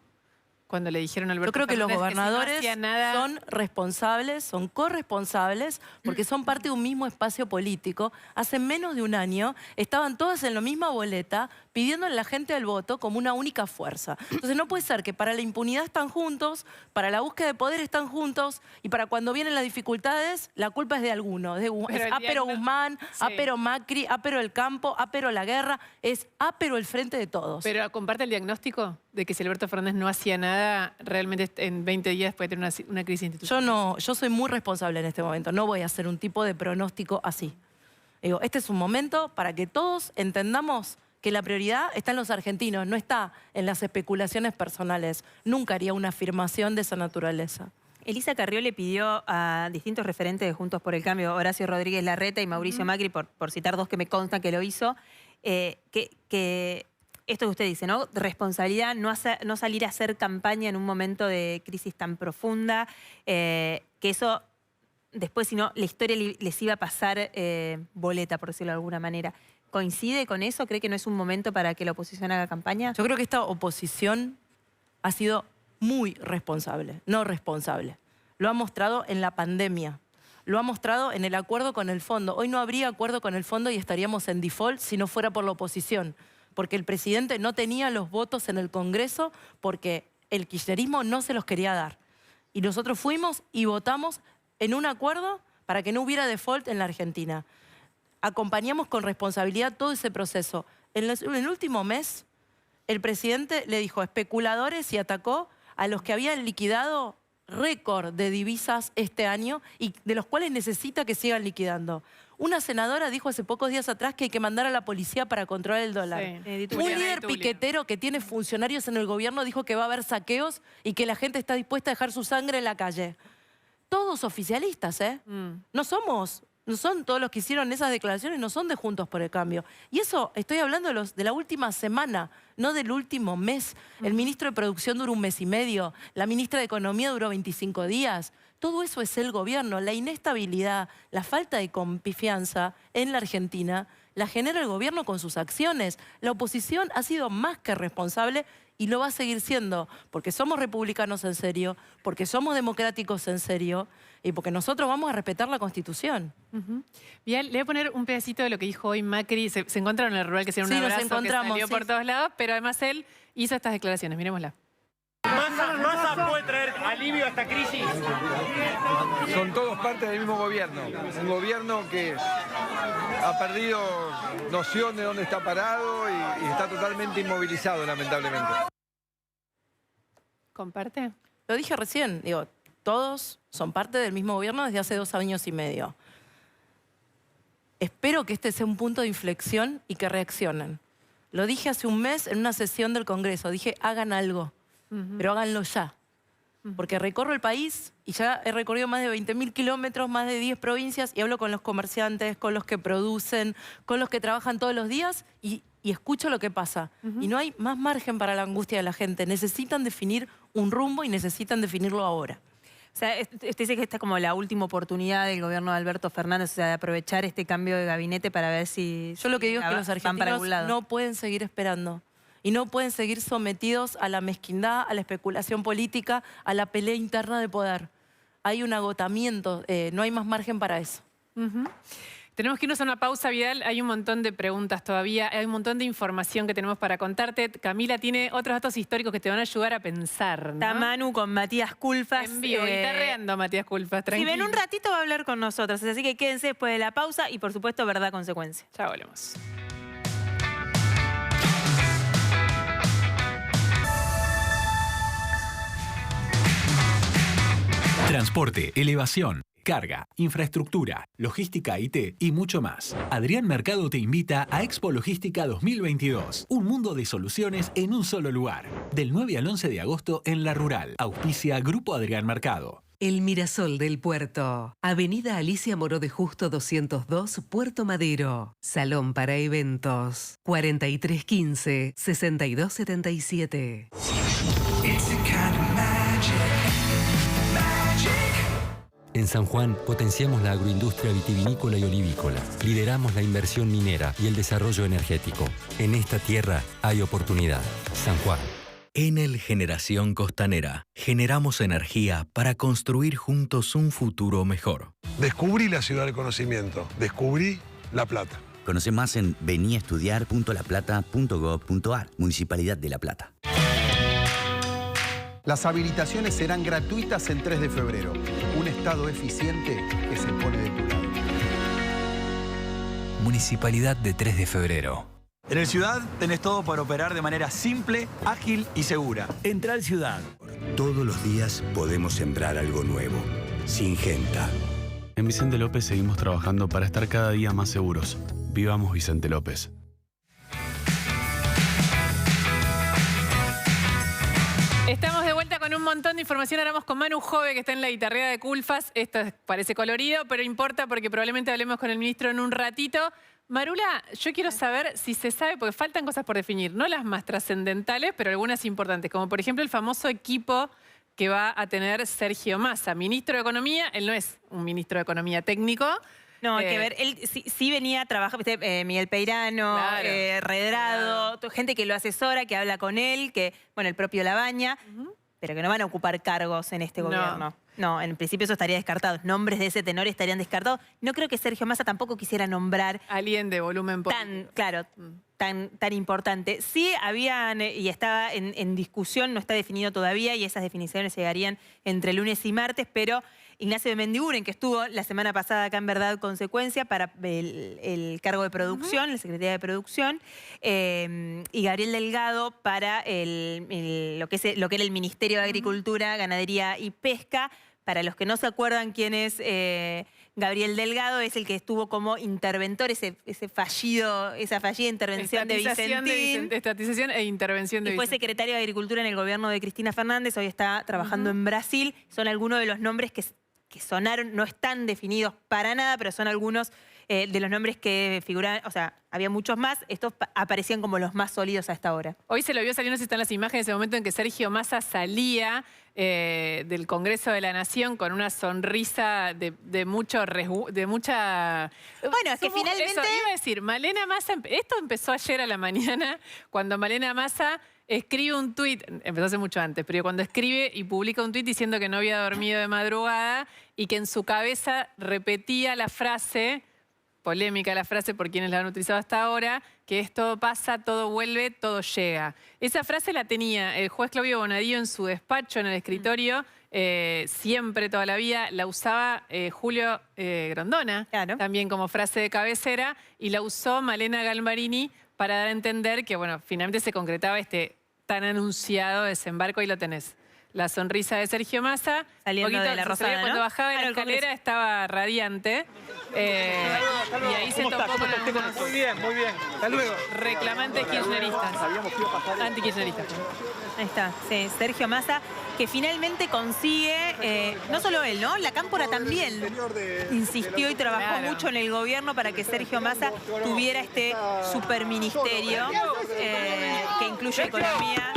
cuando le dijeron a Alberto Yo creo que los Fernández gobernadores que si no hacía nada... son responsables, son corresponsables, porque son parte de un mismo espacio político. Hace menos de un año estaban todas en la misma boleta pidiéndole a la gente el voto como una única fuerza. Entonces no puede ser que para la impunidad están juntos, para la búsqueda de poder están juntos y para cuando vienen las dificultades la culpa es de alguno. Pero Guzmán, sí. pero Macri, pero el campo, pero la guerra, es pero el frente de todos. ¿Pero comparte el diagnóstico de que si Alberto Fernández no hacía nada, realmente en 20 días puede tener una crisis institucional? Yo soy muy responsable en este momento. No voy a hacer un tipo de pronóstico así. Digo, este es un momento para que todos entendamos que la prioridad está en los argentinos, no está en las especulaciones personales. Nunca haría una afirmación de esa naturaleza. Elisa Carrió le pidió a distintos referentes de Juntos por el Cambio, Horacio Rodríguez Larreta y Mauricio Macri, por citar 2 que me consta que lo hizo, que esto que usted dice, ¿no? Responsabilidad, no salir a hacer campaña en un momento de crisis tan profunda, que eso después, si no, la historia les iba a pasar boleta, por decirlo de alguna manera. ¿Coincide con eso? ¿Cree que no es un momento para que la oposición haga campaña? Yo creo que esta oposición ha sido muy responsable, no responsable. Lo ha mostrado en la pandemia, lo ha mostrado en el acuerdo con el fondo. Hoy no habría acuerdo con el fondo y estaríamos en default si no fuera por la oposición, porque el presidente no tenía los votos en el Congreso porque el kirchnerismo no se los quería dar. Y nosotros fuimos y votamos en un acuerdo para que no hubiera default en la Argentina. Acompañamos con responsabilidad todo ese proceso. En el último mes, el presidente le dijo especuladores y atacó a los que habían liquidado récord de divisas este año y de los cuales necesita que sigan liquidando. Una senadora dijo hace pocos días atrás que hay que mandar a la policía para controlar el dólar. Sí. Un líder piquetero que tiene funcionarios en el gobierno dijo que va a haber saqueos y que la gente está dispuesta a dejar su sangre en la calle. Todos oficialistas, ¿eh? No son todos los que hicieron esas declaraciones, no son de Juntos por el Cambio. Y eso, estoy hablando de la última semana, no del último mes. El ministro de Producción duró 1 mes y medio, la ministra de Economía duró 25 días. Todo eso es el gobierno. La inestabilidad, la falta de confianza en la Argentina la genera el gobierno con sus acciones. La oposición ha sido más que responsable y lo va a seguir siendo, porque somos republicanos en serio, porque somos democráticos en serio y porque nosotros vamos a respetar la Constitución. Bien, le voy a poner un pedacito de lo que dijo hoy Macri. Se encontraron en el rural, que hicieron un abrazo, nos encontramos, que salió por todos lados, pero además él hizo estas declaraciones. Miremosla. ¿Massa puede traer alivio a esta crisis? Son todos parte del mismo gobierno. Un gobierno que ha perdido noción de dónde está parado y está totalmente inmovilizado, lamentablemente. ¿Comparte? Lo dije recién, digo, todos son parte del mismo gobierno desde hace 2 años y medio. Espero que este sea un punto de inflexión y que reaccionen. Lo dije hace un mes en una sesión del Congreso, dije, hagan algo. Pero háganlo ya. Porque recorro el país y ya he recorrido más de 20.000 kilómetros, más de 10 provincias y hablo con los comerciantes, con los que producen, con los que trabajan todos los días y escucho lo que pasa. Y no hay más margen para la angustia de la gente. Necesitan definir un rumbo y necesitan definirlo ahora. O sea, usted dice que esta es como la última oportunidad del gobierno de Alberto Fernández, o sea, de aprovechar este cambio de gabinete para ver si... Yo lo que digo es que los argentinos lado. no pueden seguir esperando. Y no pueden seguir sometidos a la mezquindad, a la especulación política, a la pelea interna de poder. Hay un agotamiento, no hay más margen para eso. Tenemos que irnos a una pausa, Vidal. Hay un montón de preguntas todavía, hay un montón de información que tenemos para contarte. Camila tiene otros datos históricos que te van a ayudar a pensar, ¿no? Está Manu con Matías Culfas. En vivo, guitarreando Matías Culfas, tranquilo. Si ven un ratito va a hablar con nosotros, así que quédense después de la pausa y por supuesto, verdad, consecuencia. Ya volvemos. Transporte, elevación, carga, infraestructura, logística IT y mucho más. Adrián Mercado te invita a Expo Logística 2022. Un mundo de soluciones en un solo lugar. Del 9 al 11 de agosto en La Rural. Auspicia Grupo Adrián Mercado. El Mirasol del Puerto. Avenida Alicia Moró de Justo 202, Puerto Madero. Salón para eventos. 4315-6277. En San Juan potenciamos la agroindustria vitivinícola y olivícola. Lideramos la inversión minera y el desarrollo energético. En esta tierra hay oportunidad. San Juan. Enel Generación Costanera. Generamos energía para construir juntos un futuro mejor. Descubrí la ciudad del conocimiento. Descubrí La Plata. Conoce más en veniestudiar.laplata.gov.ar. Municipalidad de La Plata. Las habilitaciones serán gratuitas el 3 de febrero. Un Estado eficiente que se pone de tu lado. Municipalidad de 3 de febrero. En el Ciudad tenés todo para operar de manera simple, ágil y segura. Entra al Ciudad. Todos los días podemos sembrar algo nuevo. Syngenta. En Vicente López seguimos trabajando para estar cada día más seguros. Vivamos Vicente López. Estamos de vuelta con un montón de información. Ahora vamos con Manu Jove, que está en la guitarreada de Culfas. Esto parece colorido, pero importa porque probablemente hablemos con el ministro en un ratito. Marula, yo quiero saber si se sabe, porque faltan cosas por definir, no las más trascendentales, pero algunas importantes, como por ejemplo el famoso equipo que va a tener Sergio Massa, ministro de Economía. Él no es un ministro de Economía técnico. No, hay que ver, él sí venía a trabajar, Miguel Peirano, Claro. Redrado, gente que lo asesora, que habla con él, que, bueno, el propio Labaña, pero que no van a ocupar cargos en este gobierno. No, en principio eso estaría descartado. Nombres de ese tenor estarían descartados. No creo que Sergio Massa tampoco quisiera nombrar alguien de volumen político. Tan importante. Sí habían, y estaba en discusión, no está definido todavía, y esas definiciones llegarían entre lunes y martes, pero Ignacio de Mendiguren, que estuvo la semana pasada acá en Verdad Consecuencia para el cargo de producción, la Secretaría de Producción, y Gabriel Delgado para lo que era el Ministerio de Agricultura, Ganadería y Pesca. Para los que no se acuerdan quién es Gabriel Delgado, es el que estuvo como interventor, esa fallida intervención de Vicentín. Estatización e intervención de Y fue Vicentín. secretario de Agricultura en el gobierno de Cristina Fernández, hoy está trabajando en Brasil. Son algunos de los nombres que sonaron, no están definidos para nada, pero son algunos de los nombres que figuraban, o sea, había muchos más, estos aparecían como los más sólidos a esta hora. Hoy se lo vio salir, no sé si están las imágenes, ese momento en que Sergio Massa salía del Congreso de la Nación con una sonrisa de mucha... Bueno, es que finalmente... Eso, iba a decir, Malena Massa, esto empezó ayer a la mañana, cuando Malena Massa escribe un tuit, empezó hace mucho antes, pero cuando escribe y publica un tuit diciendo que no había dormido de madrugada y que en su cabeza repetía la frase, polémica la frase por quienes la han utilizado hasta ahora, que es todo pasa, todo vuelve, todo llega. Esa frase la tenía el juez Claudio Bonadío en su despacho, en el escritorio, siempre, toda la vida. La usaba Julio Grondona, también como frase de cabecera, y la usó Malena Galmarini para dar a entender que, bueno, finalmente se concretaba este tan anunciado desembarco. Ahí lo tenés. La sonrisa de Sergio Massa. Saliendo de la Rosada, ¿no? Cuando bajaba de la escalera estaba radiante. Y ahí se topó con algunos Muy bien. Hasta luego. reclamantes kirchneristas. Antikirchneristas. Ahí está, sí, Sergio Massa, que finalmente consigue, no solo él, ¿no? La Cámpora también insistió y trabajó mucho en el gobierno para que Sergio Massa tuviera este superministerio que incluye economía,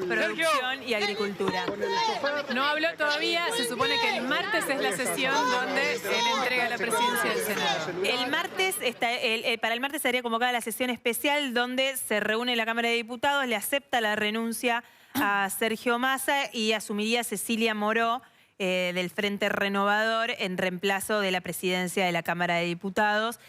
producción y agricultura. No habló todavía, se supone que el martes es la sesión donde él entrega la presidencia del Senado. El martes, para el martes sería convocada la sesión especial donde se reúne la Cámara de Diputados, le acepta la renuncia a Sergio Massa y asumiría Cecilia Moró del Frente Renovador en reemplazo de la presidencia de la Cámara de Diputados.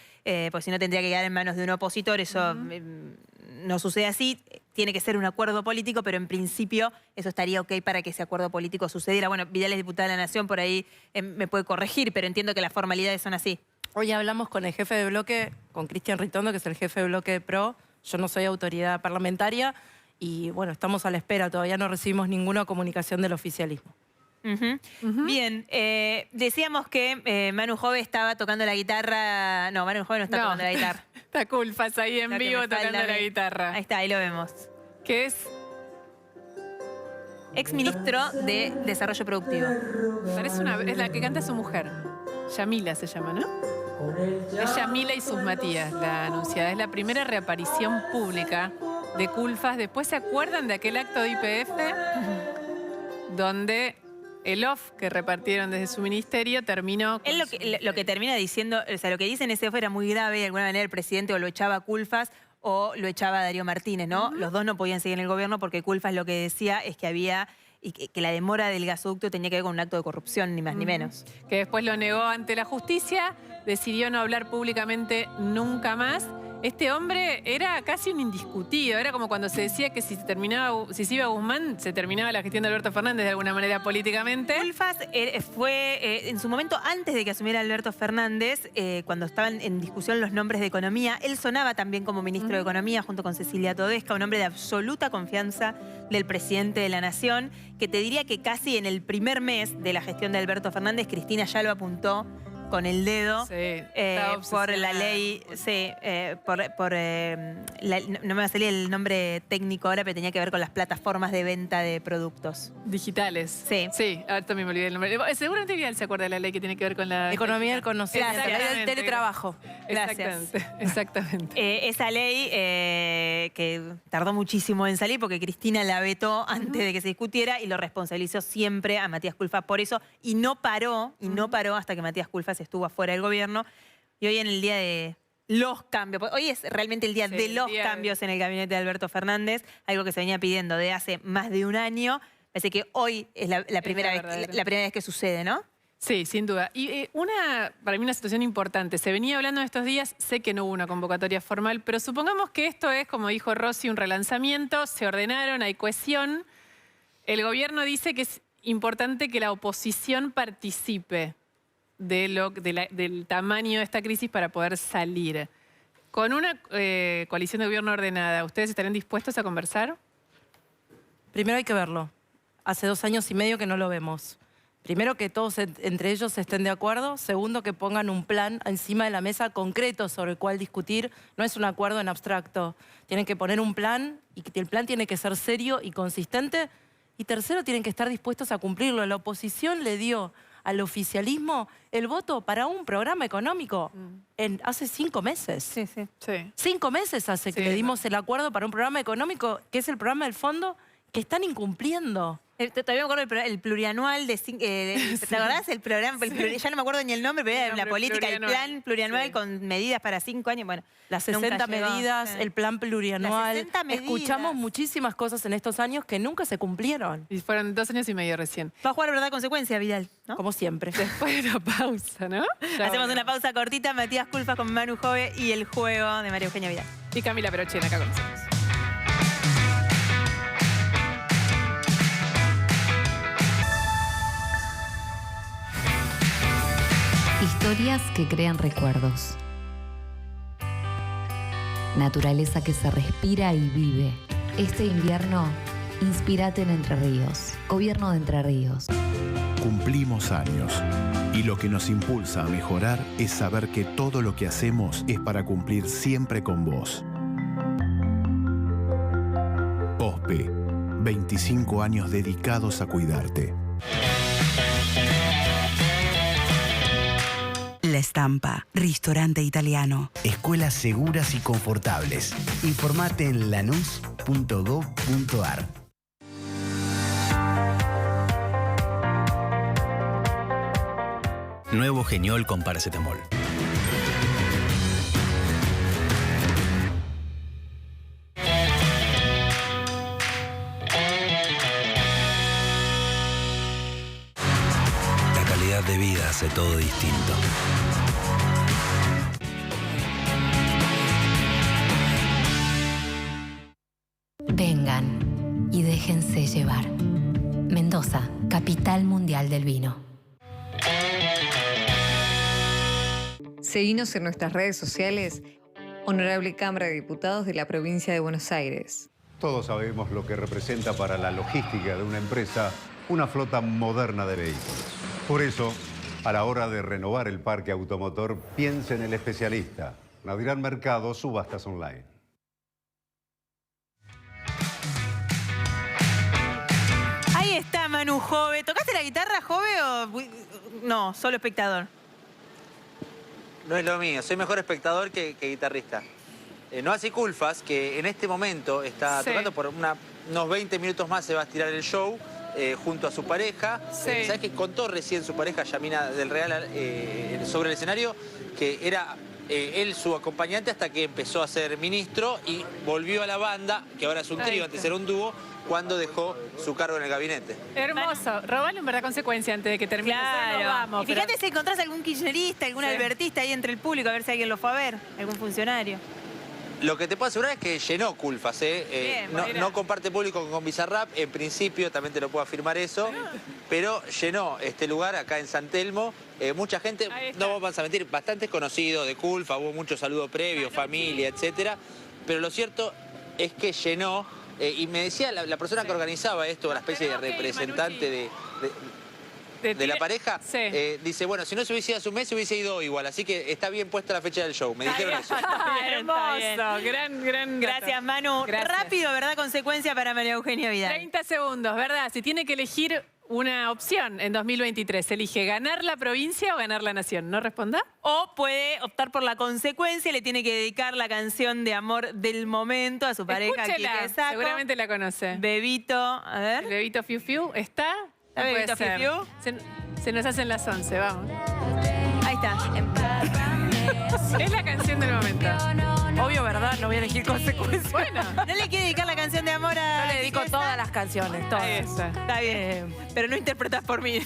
pues si no tendría que quedar en manos de un opositor, eso no sucede así. Tiene que ser un acuerdo político, pero en principio eso estaría ok para que ese acuerdo político sucediera. Bueno, Vidal es diputada de la Nación, por ahí me puede corregir, pero entiendo que las formalidades son así. Hoy hablamos con el jefe de bloque, con Cristian Ritondo, que es el jefe de bloque de PRO. Yo no soy autoridad parlamentaria y bueno, estamos a la espera. Todavía no recibimos ninguna comunicación del oficialismo. Bien, decíamos que Manu Jove estaba tocando la guitarra. No, Manu Jove no está tocando la guitarra. Está Culfas ahí en vivo tocando la guitarra. Ahí está, ahí lo vemos. Que es exministro de Desarrollo Productivo. Es la que canta su mujer. Yamila se llama, ¿no? Es Yamila y sus Matías, la anunciada. Es la primera reaparición pública de Culfas. Después se acuerdan de aquel acto de YPF donde el off que repartieron desde su ministerio terminó... Él lo que termina diciendo, o sea, lo que dice en ese off era muy grave, de alguna manera el presidente o lo echaba a Culfas o lo echaba a Darío Martínez, ¿no? Los dos no podían seguir en el gobierno porque Culfas lo que decía es que había... y que la demora del gasoducto tenía que ver con un acto de corrupción, ni más ni menos. Que después lo negó ante la justicia, decidió no hablar públicamente nunca más. Este hombre era casi un indiscutido, era como cuando se decía que si se iba Guzmán, se terminaba la gestión de Alberto Fernández de alguna manera políticamente. Culfas fue, en su momento, antes de que asumiera Alberto Fernández, cuando estaban en discusión los nombres de Economía, él sonaba también como ministro de Economía junto con Cecilia Todesca, un hombre de absoluta confianza del presidente de la Nación, que te diría que casi en el primer mes de la gestión de Alberto Fernández, Cristina ya lo apuntó con el dedo por la ley, no me va a salir el nombre técnico ahora, pero tenía que ver con las plataformas de venta de productos. Digitales. Sí. Sí, ahora también me olvidé el nombre. Seguramente Vidal se acuerda de la ley que tiene que ver con la... Economía del conocimiento, la ley del teletrabajo. Gracias. Exactamente. Esa ley que tardó muchísimo en salir porque Cristina la vetó antes de que se discutiera y lo responsabilizó siempre a Matías Culfas por eso y no paró hasta que Matías Culfas estuvo afuera del gobierno. Y hoy en el día de los cambios, hoy es realmente el día de los cambios en el gabinete de Alberto Fernández, algo que se venía pidiendo de hace más de un año. Parece que hoy es la primera vez que sucede, ¿no? Sí, sin duda. Y para mí una situación importante. Se venía hablando en estos días, sé que no hubo una convocatoria formal, pero supongamos que esto es, como dijo Rossi, un relanzamiento, se ordenaron, hay cohesión. El gobierno dice que es importante que la oposición participe del tamaño de esta crisis para poder salir. Con una coalición de gobierno ordenada, ¿ustedes estarían dispuestos a conversar? Primero hay que verlo. Hace 2 años y medio que no lo vemos. Primero, que todos entre ellos estén de acuerdo. Segundo, que pongan un plan encima de la mesa concreto sobre el cual discutir. No es un acuerdo en abstracto. Tienen que poner un plan y el plan tiene que ser serio y consistente. Y tercero, tienen que estar dispuestos a cumplirlo. La oposición le dio al oficialismo el voto para un programa económico hace 5 meses. Sí. 5 meses hace que le dimos el acuerdo para un programa económico, que es el programa del fondo, que están incumpliendo. Todavía me acuerdo el plurianual ¿te acordás? El programa, ya no me acuerdo ni el nombre, pero era la política, el plan plurianual con medidas para 5 años. Bueno, las 60 medidas, el plan plurianual. 60 medidas. Escuchamos muchísimas cosas en estos años que nunca se cumplieron. Y fueron 2 años y medio recién. Va a jugar verdad consecuencia, Vidal, ¿no? Como siempre. Después de la pausa, ¿no? Hacemos una pausa cortita. Matías Culfas con Manu Jove y el juego de María Eugenia Vidal. Y Camila Perochena acá con nosotros. Historias que crean recuerdos. Naturaleza que se respira y vive. Este invierno, inspírate en Entre Ríos. Gobierno de Entre Ríos. Cumplimos años. Y lo que nos impulsa a mejorar es saber que todo lo que hacemos es para cumplir siempre con vos. OSPE. 25 años dedicados a cuidarte. La Estampa, restaurante italiano. Escuelas seguras y confortables. Informate en lanús.gov.ar. Nuevo Geniol con paracetamol. La calidad de vida hace todo distinto. y déjense llevar. Mendoza, capital mundial del vino. Seguinos en nuestras redes sociales. Honorable Cámara de Diputados de la Provincia de Buenos Aires. Todos sabemos lo que representa para la logística de una empresa una flota moderna de vehículos. Por eso, a la hora de renovar el parque automotor, piense en el especialista. Adrián Mercado, Subastas Online. Ahí está Manu Jove. ¿Tocaste la guitarra, Jove, o no, solo espectador? No es lo mío, soy mejor espectador que guitarrista. No así Culfas, que en este momento está tocando por unos 20 minutos más, se va a estirar el show junto a su pareja. ¿Sabes que contó recién su pareja, Yamina del Real, sobre el escenario, que era él su acompañante hasta que empezó a ser ministro y volvió a la banda, que ahora es un trío, antes era un dúo, cuando dejó su cargo en el gabinete? Hermoso. Robalo en verdad consecuencia antes de que termine. Claro. No vamos, y fíjate si encontrás algún kirchnerista, algún albertista ahí entre el público, a ver si alguien lo fue a ver, algún funcionario. Lo que te puedo asegurar es que llenó Culfas, Bien, no comparte público con Bizarrap, en principio también te lo puedo afirmar eso, pero llenó este lugar acá en San Telmo. Mucha gente, no vamos a mentir, bastante conocido de Culfas, hubo mucho saludo previo, familia, etcétera, pero lo cierto es que llenó, y me decía la persona que organizaba esto, una especie de representante de la pareja, dice, bueno, si no se hubiese ido hace un mes, se hubiese ido igual, así que está bien puesta la fecha del show. Me dijeron eso. Hermoso, gran. Gracias, Manu. Gracias. Rápido, ¿verdad? Consecuencia para María Eugenia Vidal. 30 segundos, ¿verdad? Si tiene que elegir una opción en 2023, ¿elige ganar la provincia o ganar la nación? ¿No responda? O puede optar por la consecuencia, le tiene que dedicar la canción de amor del momento a su pareja. Escúchela, Quique Sacco. seguramente la conoce. Bebito, a ver. El Bebito Fiu Fiu, ¿está? No puede Bebito ser. Fiu Se nos hacen las 11, vamos. Ahí está. Es la canción del momento. Obvio, ¿verdad? No voy a elegir consecuencias. Bueno. ¿No le quiere dedicar la canción de amor a...? Yo le dedico todas las canciones, todas. Está bien. Pero no interpretas por mí.